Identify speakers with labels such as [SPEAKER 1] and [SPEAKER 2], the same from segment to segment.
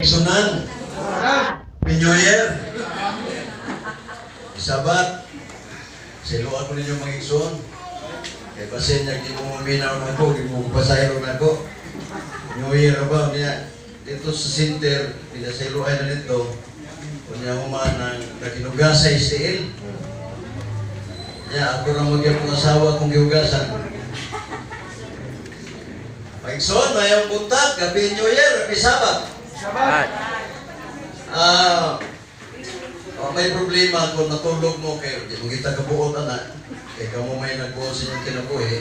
[SPEAKER 1] Sunan, New Year, Sabat, siluan ko ninyo mga igsoon. Kaya basin niya, di mo minaw na ko, di mo pasayro na ko. New Year ba, niya, dito sa center, pinasayloan na nito, kunya humanang nakinugasay stiil. Niya, ako na magyang asawa kong giugasan. Maigsoon, mayang buntag, gabi New Year, gabi Sabat.
[SPEAKER 2] Sabat.
[SPEAKER 1] May problema kung natulog mo kayo, di mo kita kabuot anak, kaya ka mo may nagbuot sa inyong kinabuhi.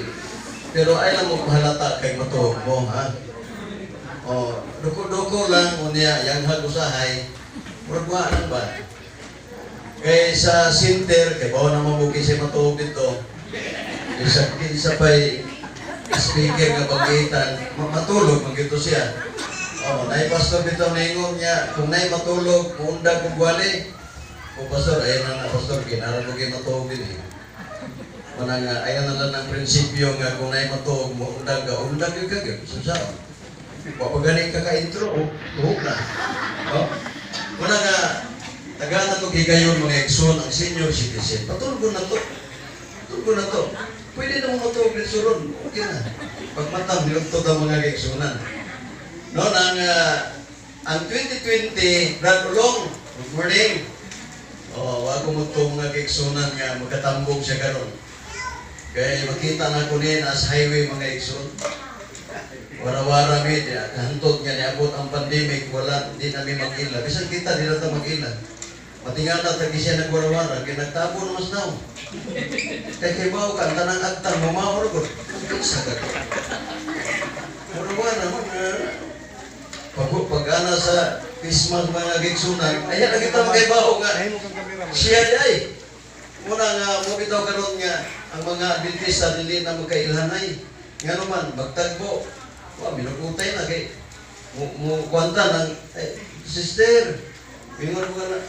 [SPEAKER 1] Pero ay lang mo halata kay matulog mo, ha? Duko-duko lang mo niya, yang hagusahay, muragwa lang ba? Kaya sa center, kaya bawa na mabuki siya matulog dito, isa pa'y speaker nga bagitan, matulog, magito siya. Oh, nay pastor bitaw ningon niya, kung nay matulog, muundag kong gwali. O pastor, ayun na pastor, kinara ko kayo matulog din eh. Mana nga, ayun na lang ng prinsipyo nga, kung nay matulog, muundag ka, undag yung kagay, susao. Papagaling ka ka-intro, tuhog na. Oh? Mana nga, tagana to gigayon mga ekson, ang senior citizen, patulog ko na to. Patulog ko na to. Pwede na mo matulog din suron, okay na. Pagmatang, nilugtod ang mga eksonan. No, ang 2020, Brad Ulong, good morning. Wag mo itong mga eksonan nga, magkatambong siya karon. Kaya makita na ko niya as highway mga ekson. Wara-wara media, kahantod nga niabot ang pandemic, wala, di namin mag-ila. Bisan kita, di natin mag-ila. Matingan na, tagi siya nag-wara-wara, kaya nagtabo na mas now. Kaya kibaw ka, ang tanang agtang, mamahor ko. Isa ka to. Wara-wara, pag-ana sa Christmas mga gigsunan, ayan na kita magkaibaho nga. Siya ay. Muna nga, mabitaw karon nga, ang mga Adventista dili na magkailhanay. Nga naman, magtagbo. Minukutay na kay kwanta ng, sister, mingon ko na,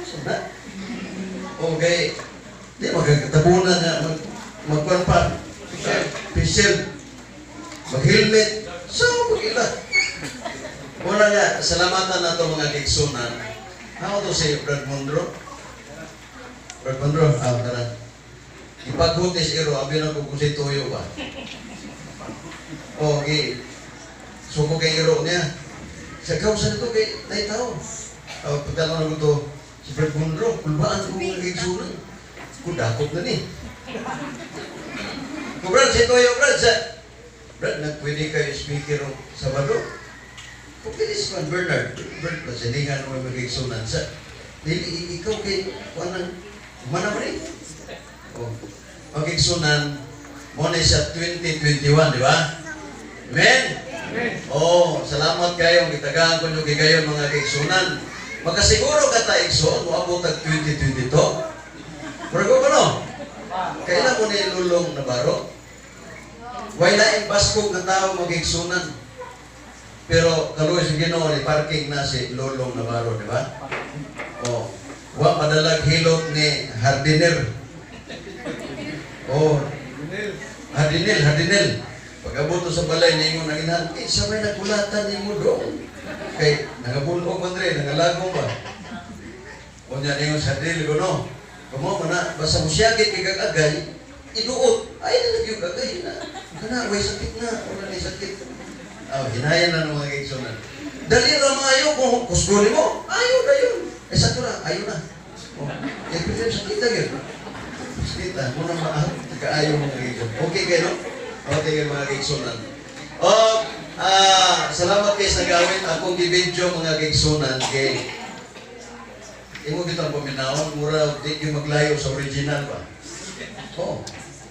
[SPEAKER 1] sana. Okay, di magkatabunan na, magkwanpan, pisil, mag-helmet, so mag-ila. Muna nga, salamatan na ito mga gigsunan. How to say, Brad Mondro? Brad Mondro, tara. Ipaghutis iro, abi na kukusi tuyo ba? Okay. Suko kay iro niya. Sa kausan ito kay naitaw. Pagkala na ito, si Brad Mondro, kulbaan ko mga gigsunan. Kudakot na ni. Kung Brad, si tuyo, Brad, Brad, pwede kayo speaker o Sabado? Kung pwede si Juan Bernard, Brad, pasilingan mo yung magigsunan sa, ikaw kay, mana mo rin? Magigsunan, mo na sa 2021, di ba? Amen? Salamat kayo, gitagaan ko nyo kayo mga gigsunan. Magkasiguro ka ta igsoon, mo abot ang 2022. Pero ko no? Kailan mo na ilulong na baro? Wala yung baskog na tao magigsunan. Pero kaluwi sa Ginoo ni parking na si Lolong Navarro, di ba? Wa padalag hilot ni Hardiner. Hardinel. Pag-abot sa balay ni ingon nang sabay nagkulatan ni mo doon. Kay nagabulog man rin, nangalago ba? O niya ingon sa Hardinel ko no. Kamo na basta mo siyagit kay kagagay, iduot. Ay na yung kagay na. Kana way sakit na, wala ni sakit. Hinayan na ng mga gigsunan. Dali ra maayo kung kusguli mo. Ayaw na yun. Sakto na, ayaw na. Pwede sa kita yun. Kita, muna maaw. Tagaayaw mga gigsunan. Okay kayo, no? Okay kayo mga gigsunan. Salamat kayo sa gawin. Akong gibidyo mga gigsunan kay imo kitang paminawon. Mura, di kayo maglayo sa original ba?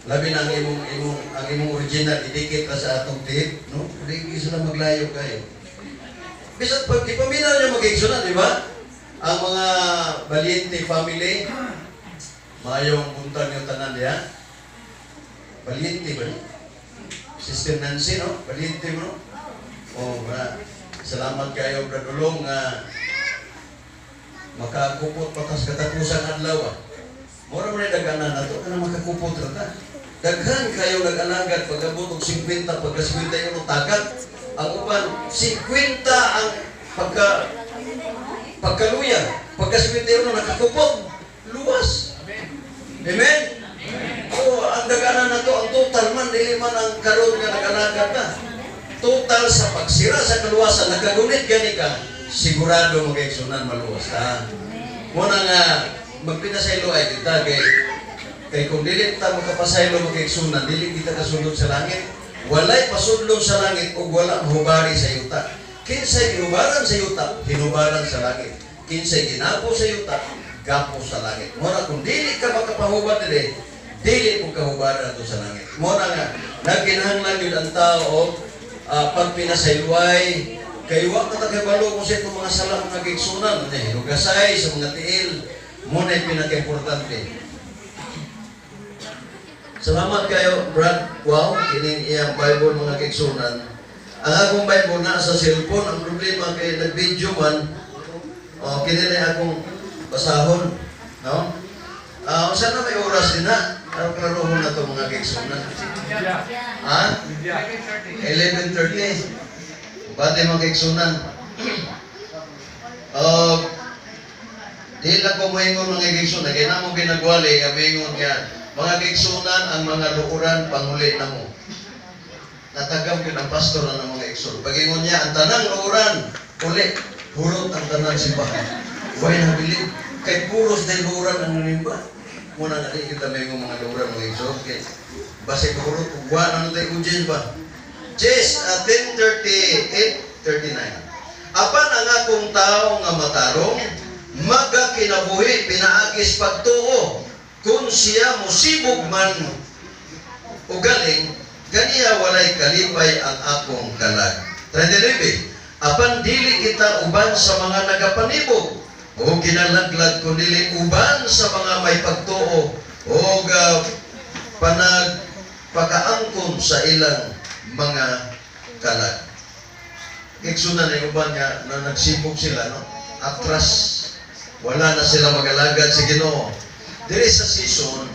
[SPEAKER 1] Labi na ang imong original, idikit na sa atong tip, no? Hindi sila maglayo kayo. Bisat pag ipaminaw niyo mag-igsunan, di ba? Ang mga Valiente family, mayong buntag yung tanan diya. Valiente ba? Sister Nancy, no? Valiente mo, no? Salamat kayo, Brad Ulong, makakupot patas katapusan adlaw, Mura mo rin nag-anan na ito, na makakupot rin na. Daghan kayo nag-alagat pag-abot og 50, pagka-50 yung tagat. Ang upan, 50 ang pagkaluya. Pagka-50 yung nakakupot, luwas. Amen? Ang daganan na to, ang total man, dili man ang karon nga nag-alagat na. Total sa pagsira sa kaluwasan, nagkagunit gani ka, sigurado mag-eksunan maluwas. Muna nga, magpinasaylo ay kita kay kung dili ta makapasaylo magigsunan, dili kita kasulod sa langit. Walay pasudlong sa langit o wala mahubari sa yuta. Kinsay ginubaran sa yuta, hinubaran sa langit. Kinsay ginapo sa yuta, gapo sa langit. Muna kung dili ka makapahubad dili mo kahubaran ato sa langit. Muna nga, nagkinahanglan yun ang tao pagpinasaylway, kay wa matakibalo kung sa itong mga salang nagigsunan, hinugasay sa mga tiil, muna yung pinaka-importante. Salamat kayo, Brad. Wow, kining iyang Bible mga kigsunan. Ang akong Bible na sa cellphone, ang problema kay nag-video man, kinilay akong basahon. No? Sana may oras din na. Ang klarohon na ito mga kiksunan. Ha? 11:30. Bate mga kiksunan. Di lang ko maingon mga kiksunan. Kaya na mo ginagwali, maingon nga, mga kiksunan, ang mga luuran, panguli na mo. Natagam yun ang pastor na ng mga iksul. Pag-ingon niya, ang tanang luuran, uli, purot ang tanang simbahan. Huwag na bilib. Kay puros na luuran ang nanimba. Muna nga rin kita may mga luuran mga iksul. Okay. Basi purot, huwag na tayo ujin ba? Ches, 10:38-39. Apan ang akong tao nga matarong, maga kinabuhi, pinaagis pagtuo, kung siya musibog man o galing, ganiya walay kalipay ang akong kalag. 39. Apan dili kita uban sa mga nagapanibog, o ginalaglag ko dili uban sa mga may pagtuo, o panagpakaangkon sa ilang mga kalag. Iksunan na uban nga na nagsibog sila, no? Atras, wala na sila magalagad sa Ginoo. There is a season,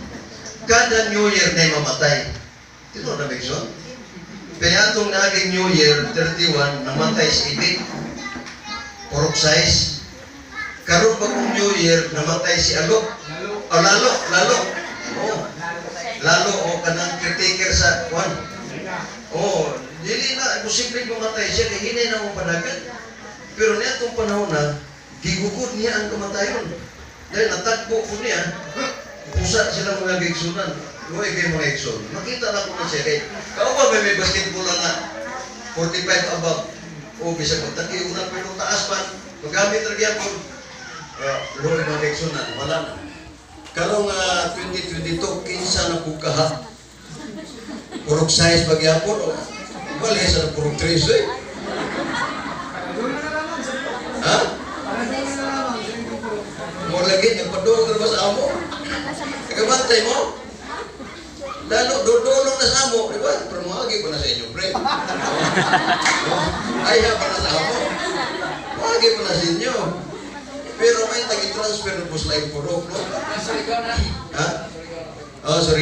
[SPEAKER 1] kada New Year na mamatay. Ito na Bigson? Kaya itong naging New Year, 31, namatay si Ibig. Porok size. Karoon bagong New Year, namatay si Alok. O Lalo. Lalo, o kanang caretaker sa Juan. Dili na, posibleng mamatay siya, kaya hinay na mo panagan. Pero niya itong panahon na, gigugod niya ang kamatayon. Dahil natagpo ko niya, pusa sila mga gigsunan. Huwag kayo mga gigsun. Makita na ko na siya. Kaya, kao ba may basketball na 45 above? O, bisa ko, taki una pero taas pa. Magamit lagi ako. Huwag mga gigsunan. Wala na. Karong 2022, kinsa na po kaha. Purok size bagyapon. Bali sa purok 3 eh. Ha? Mo lagi nagpadugol ba sa amo? Nagabantay mo? Lalo dodolong na sa amo, di ba? Pero magi pa na sa inyo, pre. Ayaw pa na sa amo. Magi pa na sa inyo. Pero may tagi-transfer na po sa laing purok, no? Ha? Oh, sorry.